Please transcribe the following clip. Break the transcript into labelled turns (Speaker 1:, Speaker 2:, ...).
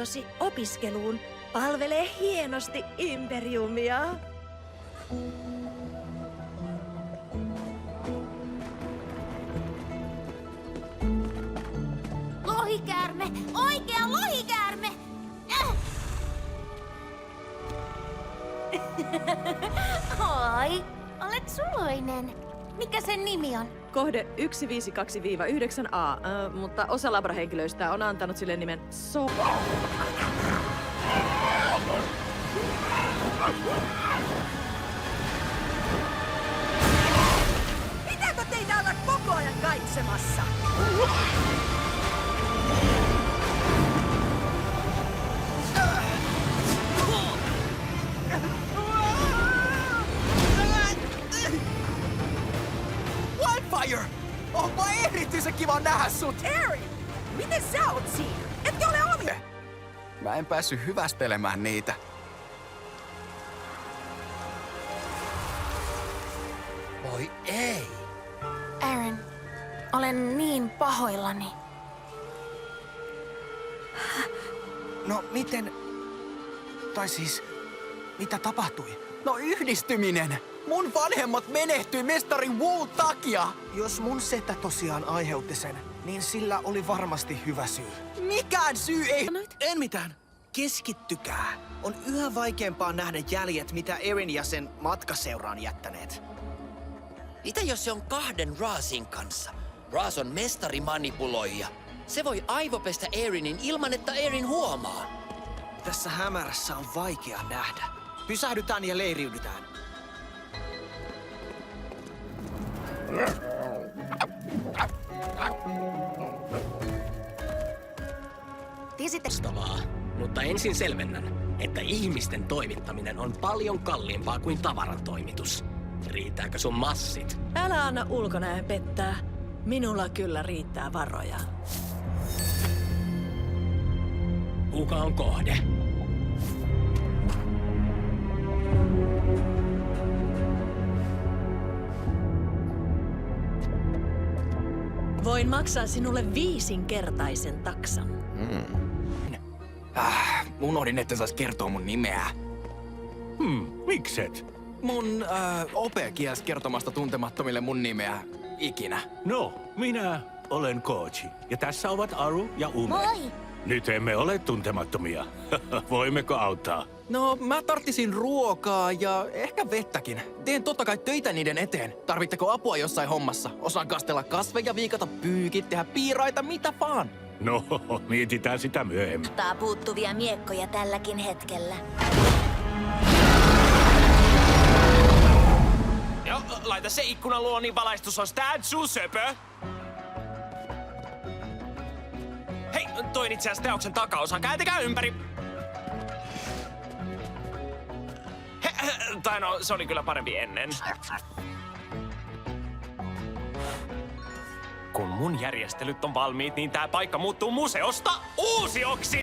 Speaker 1: tahtosi opiskeluun palvelee hienosti Imperiumia.
Speaker 2: Lohikäärme! Oikea lohikäärme! Oi, olet suloinen. Mikä sen nimi on?
Speaker 1: Kohde 152-9A, mutta osa labrahenkilöistä on antanut sille nimen Pitääkö teitä olla koko ajan kaitsemassa?
Speaker 3: Wildfire! Onpa erityisen kiva nähdä sut!
Speaker 1: Erin! Miten sä oot siinä? Etkö ole omi?
Speaker 3: Mä en päässyt hyvästelemään niitä. Voi ei!
Speaker 2: Aaron, olen niin pahoillani.
Speaker 3: No miten... Tai siis... Mitä tapahtui? No yhdistyminen! Mun vanhemmat menehtyi mestari Wu takia! Jos mun setä tosiaan aiheutti sen, niin sillä oli varmasti hyvä syy. Mikään syy ei... En mitään. Keskittykää. On yhä vaikeampaa nähdä jäljet, mitä Erin ja sen matkaseura on jättäneet.
Speaker 4: Mitä jos se on kahden Raasin kanssa? Raas on mestarimanipuloija. Se voi aivopestä Erinin ilman, että Erin huomaa.
Speaker 3: Tässä hämärässä on vaikea nähdä. Pysähdytään ja leiriydytään.
Speaker 5: Loistavaa, mutta ensin selvennän, että ihmisten toimittaminen on paljon kalliimpaa kuin tavaran toimitus. Riittääkö sun massit?
Speaker 1: Älä anna ulkonäön pettää. Minulla kyllä riittää varoja.
Speaker 5: Kuka on kohde?
Speaker 1: Voin maksaa sinulle 5-kertaisen taksan.
Speaker 3: Unohdin, että sais kertoa mun nimeä.
Speaker 6: Mikset?
Speaker 3: Mun ope kielsi kertomasta tuntemattomille mun nimeä ikinä.
Speaker 6: No, minä olen Koji. Ja tässä ovat Aru ja Ume.
Speaker 2: Moi!
Speaker 6: Nyt emme ole tuntemattomia. Voimmeko auttaa?
Speaker 3: No, mä tarttisin ruokaa ja ehkä vettäkin. Teen totta kai töitä niiden eteen. Tarvitteko apua jossain hommassa? Osaan kastella kasveja, viikata pyykit, tehdä piiraita, mitä vaan.
Speaker 6: No, mietitään sitä myöhemmin.
Speaker 2: Tää puuttuvia miekkoja tälläkin hetkellä.
Speaker 5: Joo, laita se ikkunan luo, niin valaistus on statsu, söpö! Hei, toin itse asiassa teoksen takaosa. Kääntikää ympäri! Tai no, se oli kyllä parempi ennen. Kun mun järjestelyt on valmiit, niin tää paikka muuttuu museosta uusioksi!